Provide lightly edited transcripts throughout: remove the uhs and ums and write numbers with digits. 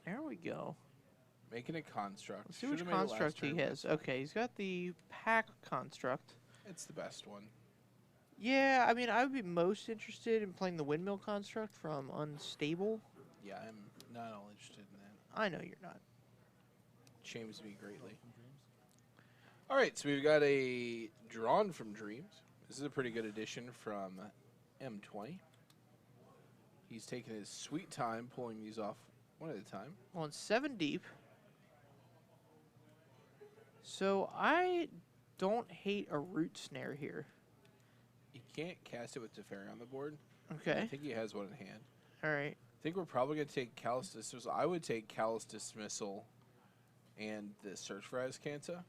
There we go. Making a construct. Let's see which construct he has. Okay, he's got the pack construct. It's the best one. Yeah, I mean, I would be most interested in playing the windmill construct from Unstable. Yeah, I'm not all interested in that. I know you're not. Shames me greatly. All right, so we've got a Drawn from Dreams. This is a pretty good addition from M20. He's taking his sweet time pulling these off one at a time. On 7 deep. So I don't hate a root snare here. You can't cast it with Teferi on the board. Okay. I think he has one in hand. All right. I think we're probably going to take Callous Dismissal. I would take Callous Dismissal and the Search for Azcanta.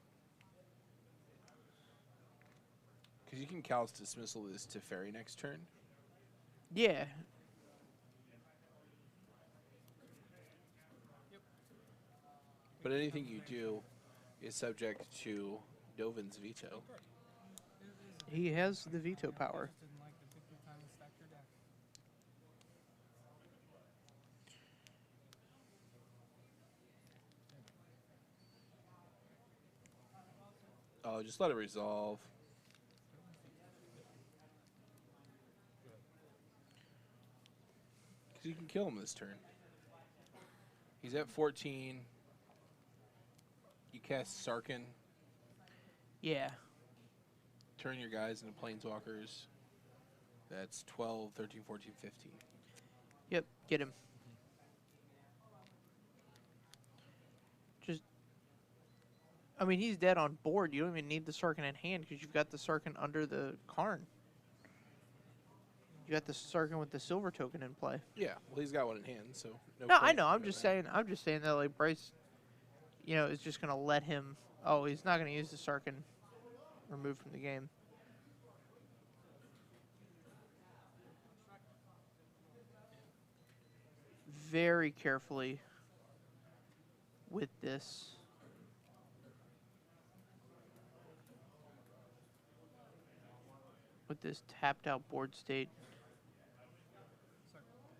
Because you can Callous Dismissal this Teferi next turn. Yeah. But anything you do is subject to Dovin's veto. He has the veto power. Oh, just let it resolve. Because you can kill him this turn. He's at 14. You cast Sarkin. Yeah. Turn your guys into Planeswalkers. That's 12, 13, 14, 15. Yep, get him. Just, I mean, he's dead on board. You don't even need the Sarkin in hand because you've got the Sarkin under the Karn. You got the Sarkin with the silver token in play. Yeah, well, he's got one in hand, so No, I know. I'm just saying that like Brice, you know, is just gonna let him. Oh, he's not gonna use the Sarkin removed from the game. Very carefully with this. With this tapped out board state.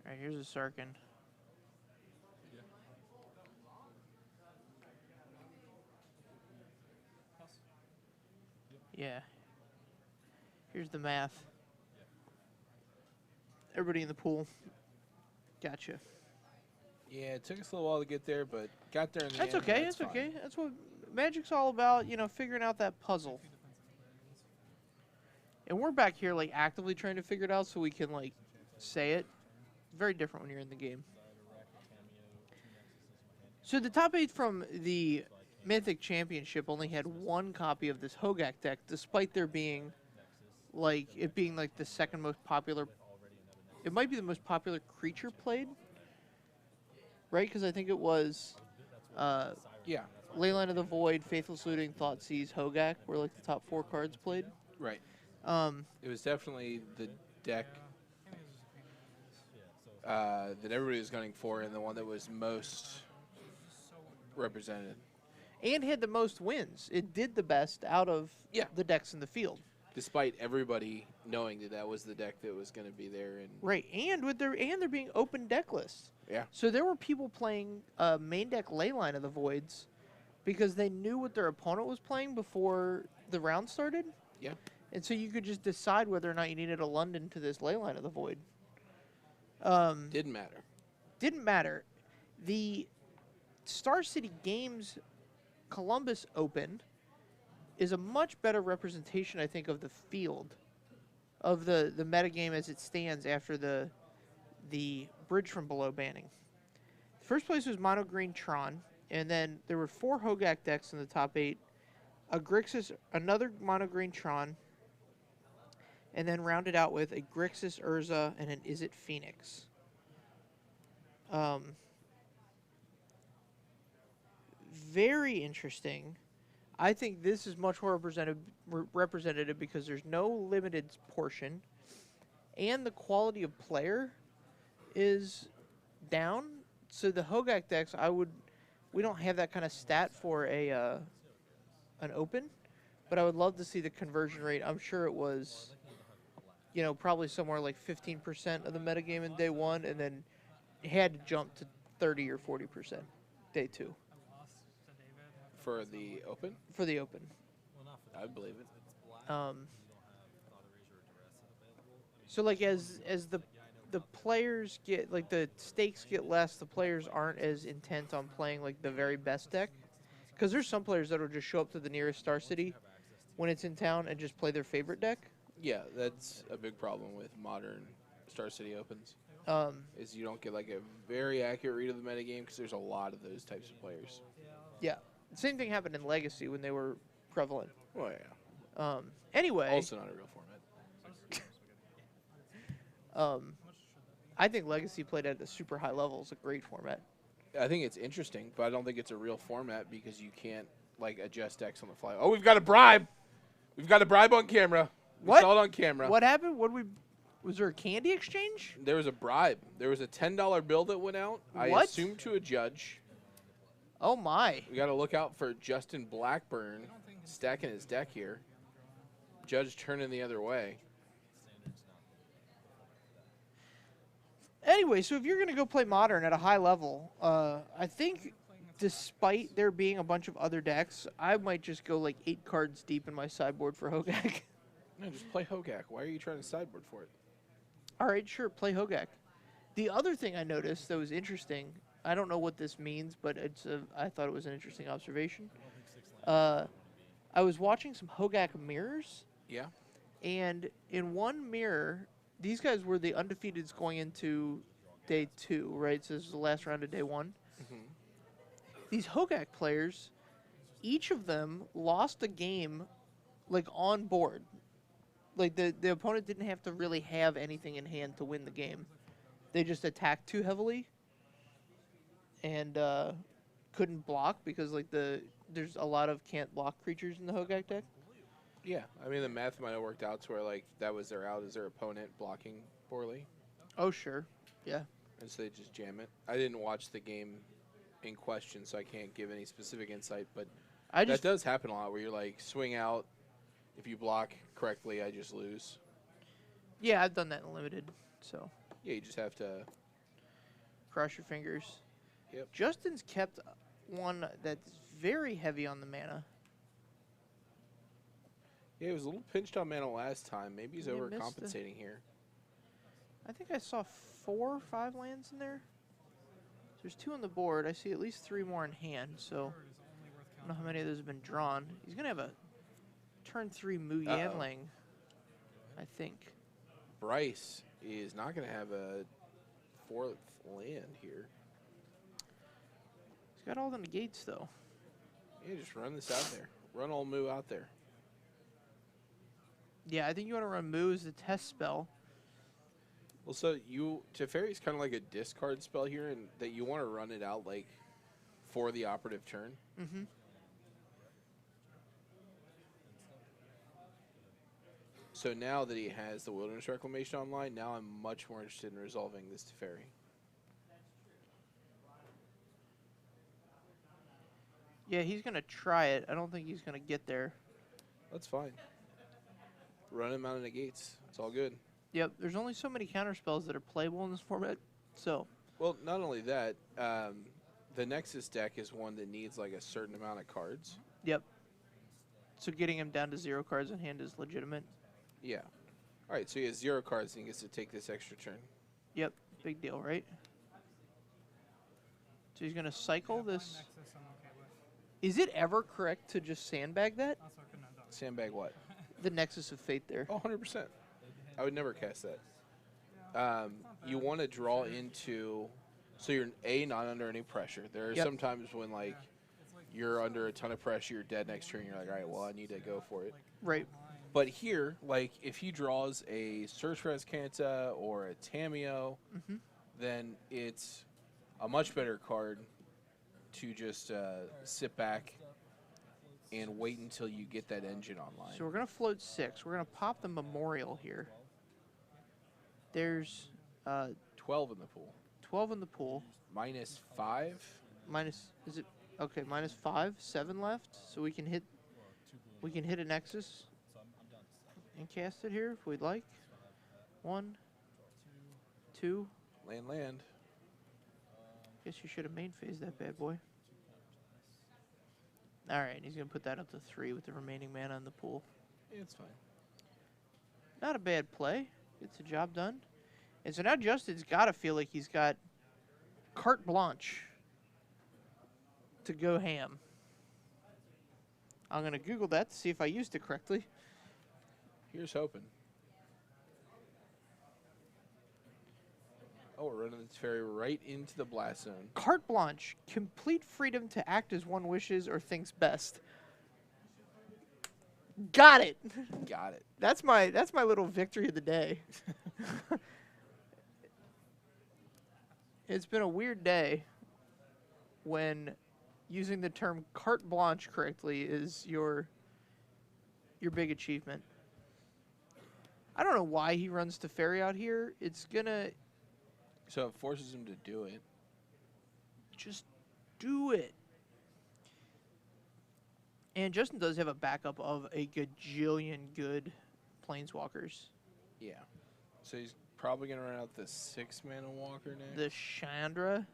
Alright, here's a Sarkin. Yeah. Here's the math. Everybody in the pool. Gotcha. Yeah, it took us a little while to get there, but got there in the end. That's okay. That's okay. That's what Magic's all about, you know, figuring out that puzzle. And we're back here, like, actively trying to figure it out so we can, like, say it. Very different when you're in the game. So the top 8 from the Mythic Championship only had 1 copy of this Hogak deck, despite there being, like, it being, like, the second most popular. It might be the most popular creature played, right? Because I think it was, yeah, Leyline of the Void, Faithless Looting, Thoughtseize, Hogak were, like, the top 4 cards played. Right. It was definitely the deck that everybody was gunning for and the one that was most represented. And had the most wins. It did the best out of the decks in the field. Despite everybody knowing that that was the deck that was going to be there. And right, and with there being open deck lists. Yeah. So there were people playing main deck Leyline of the Voids because they knew what their opponent was playing before the round started. Yeah. And so you could just decide whether or not you needed a London to this Leyline of the Void. Didn't matter. Didn't matter. The Star City Games Columbus Open is a much better representation, I think, of the field, of the metagame as it stands after the Bridge from Below banning. First place was Mono Green Tron, and then there were 4 Hogak decks in the top 8, a Grixis, another Mono Green Tron, and then rounded out with a Grixis Urza and an Izzet Phoenix. Very interesting. I think this is much more representative because there's no limited portion, and the quality of player is down. So the Hogak decks, we don't have that kind of stat for an open, but I would love to see the conversion rate. I'm sure it was, probably somewhere like 15% of the metagame in day 1, and then it had to jump to 30 or 40% day 2 For the Open? for the Open. I believe it. So like as the players get, like, the stakes get less, the players aren't as intent on playing like the very best deck, because there's some players that will just show up to the nearest Star City when it's in town and just play their favorite deck. Yeah, that's a big problem with modern Star City Opens. Is you don't get like a very accurate read of the metagame because there's a lot of those types of players. Yeah, same thing happened in Legacy when they were prevalent. Oh yeah. Anyway, Also not a real format. I think Legacy played at a super high level is a great format. I think it's interesting, but I don't think it's a real format because you can't like adjust decks on the fly. Oh, we've got a bribe. We've got a bribe on camera. We What? saw it on camera. What happened? Was there a candy exchange? There was a bribe. There was a $10 bill that went out. I What? assume to a judge. Oh my. We got to look out for Justin Blackburn stacking his deck here. Judge turning the other way. Anyway, so if you're going to go play Modern at a high level, I think despite there being a bunch of other decks, I might just go like 8 cards deep in my sideboard for Hogak. No, just play Hogak. Why are you trying to sideboard for it? All right, sure, play Hogak. The other thing I noticed that was interesting, I don't know what this means, but I thought it was an interesting observation. I was watching some Hogak mirrors. Yeah. And in one mirror, these guys were the undefeateds going into day 2, right? So this is the last round of day 1. Mm-hmm. These Hogak players, each of them lost a game, like, on board. Like, the opponent didn't have to really have anything in hand to win the game. They just attacked too heavily and couldn't block because, like, there's a lot of can't block creatures in the Hogak deck. Yeah, I mean, the math might have worked out to where, like, that was their out as their opponent blocking poorly. Oh, sure. Yeah. And so they just jam it. I didn't watch the game in question, so I can't give any specific insight, but that does happen a lot where you're, like, swing out. If you block correctly, I just lose. Yeah, I've done that in Limited, so. Yeah, you just have to cross your fingers. Yep. Justin's kept one that's very heavy on the mana. Yeah, he was a little pinched on mana last time. Maybe he's He overcompensating here. I think I saw 4 or 5 lands in there. There's 2 on the board. I see at least 3 more in hand, so I don't know how many of those have been drawn. He's going to have a turn 3 Mu Yanling, I think. Brice is not going to have a 4th land here. He's got all the negates, though. Yeah, just run this out there. Run all Mu out there. Yeah, I think you want to run Mu as the test spell. Well, so Teferi's kind of like a discard spell here, and that you want to run it out like for the operative turn. Mm-hmm. So now that he has the Wilderness Reclamation online, now I'm much more interested in resolving this Teferi. Yeah, he's going to try it. I don't think he's going to get there. That's fine. Run him out of negates. It's all good. Yep, there's only so many counter spells that are playable in this format, so. Well, not only that, the Nexus deck is one that needs like a certain amount of cards. Yep. So getting him down to 0 cards in hand is legitimate. Yeah. All right, so he has 0 cards and he gets to take this extra turn. Yep, big deal, right? So he's going to cycle this. Is it ever correct to just sandbag that? Sandbag what? The Nexus of Fate there. Oh, 100%. I would never cast that. You want to draw into, so you're not under any pressure. There are some times when like you're under a ton of pressure, you're dead next turn, you're like, all right, well, I need to go for it. Right. But here, like if he draws a Search for Escanta or a Tameo, then it's a much better card to just sit back and wait until you get that engine online. So we're going to float 6. We're going to pop the Memorial here. There's 12 in the pool. 12 in the pool. Minus 5? Minus, is it, okay, minus 5, 7 left. So we can hit a Nexus and cast it here if we'd like. 1, 2. Land. Guess you should have main phased that bad boy. All right, he's going to put that up to 3 with the remaining mana in the pool. It's fine. Not a bad play. Gets the job done. And so now Justin's got to feel like he's got carte blanche to go ham. I'm going to Google that to see if I used it correctly. Here's hoping. Oh, we're running this fairy right into the blast zone. Carte blanche, complete freedom to act as one wishes or thinks best. Got it. Got it. That's my little victory of the day. It's been a weird day when using the term carte blanche correctly is your big achievement. I don't know why he runs Teferi out here. It's gonna So it forces him to do it. just do it. And Justin does have a backup of a gajillion good planeswalkers. Yeah. So he's probably going to run out the 6-mana walker next. The Chandra.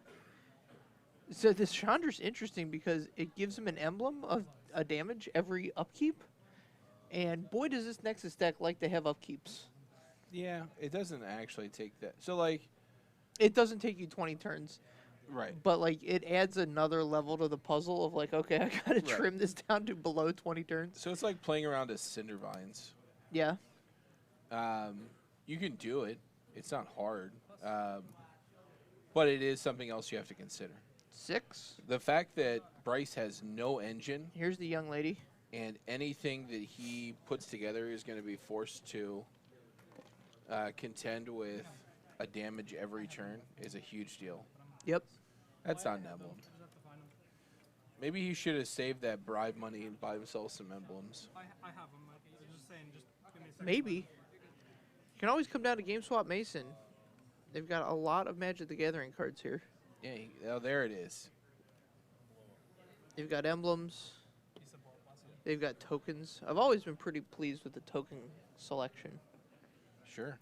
So this Chandra's interesting because it gives him an emblem of a damage every upkeep. And boy, does this Nexus deck like to have upkeeps. Yeah, it doesn't actually take that. So, like... It doesn't take you 20 turns. Right. But, like, it adds another level to the puzzle of, like, okay, I got to trim this down to below 20 turns. So it's like playing around as Cinder Vines. Yeah. You can do it. It's not hard. But it is something else you have to consider. 6. The fact that Brice has no engine... Here's the young lady. And anything that he puts together is going to be forced to contend with a damage every turn is a huge deal. Yep. That's not an emblem. Maybe he should have saved that bribe money and buy himself some emblems. I have them. I'm just saying, just give me a second. Maybe. You can always come down to GameSwap Mason. They've got a lot of Magic the Gathering cards here. Yeah, oh, there it is. They've got emblems. They've got tokens. I've always been pretty pleased with the token selection. Sure.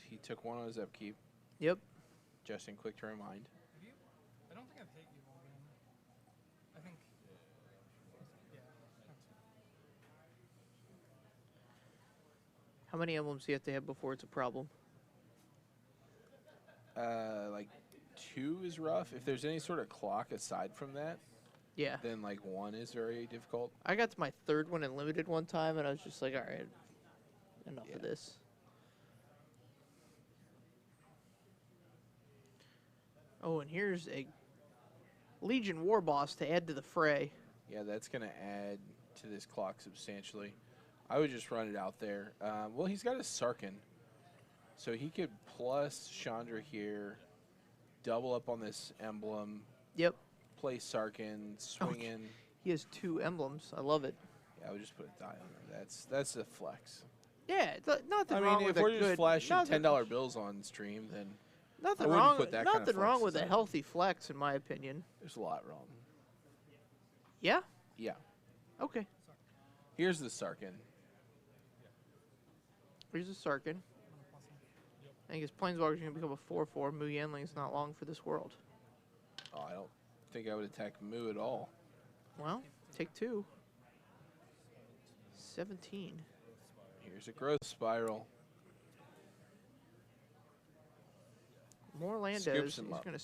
He took one on his upkeep. Yep. Justin, quick to remind. I don't think I've hit you, Logan. I think. Yeah. How many emblems do you have to have before it's a problem? Like 2 is rough. If there's any sort of clock aside from that, Yeah. then like 1 is very difficult. I got to my 3rd one in limited one time, and I was just like, all right, enough of this. Oh, and here's a Legion War Boss to add to the fray. Yeah, that's going to add to this clock substantially. I would just run it out there. Well, he's got a Sarkin. So he could plus Chandra here, double up on this emblem. Yep. Play Sarkin, swing in. He has 2 emblems. I love it. Yeah, I would just put a die on there. That's a flex. Yeah, nothing I wrong mean, with if a we're just good, flashing nothing- $10 bills on stream, then Nothing I wouldn't wrong. put that kind of Nothing wrong flex with a aside. healthy flex, in my opinion. there's a lot wrong. Yeah. Yeah. Okay. Here's the Sarkin. Here's a Sarkin. I think his Planeswalker's gonna become a 4/4. Mu Yanling's not long for this world. Oh, I don't think I would attack Moo at all. Well, take 2. 17. Here's a growth spiral. More Landos. Scoops him He's up. gonna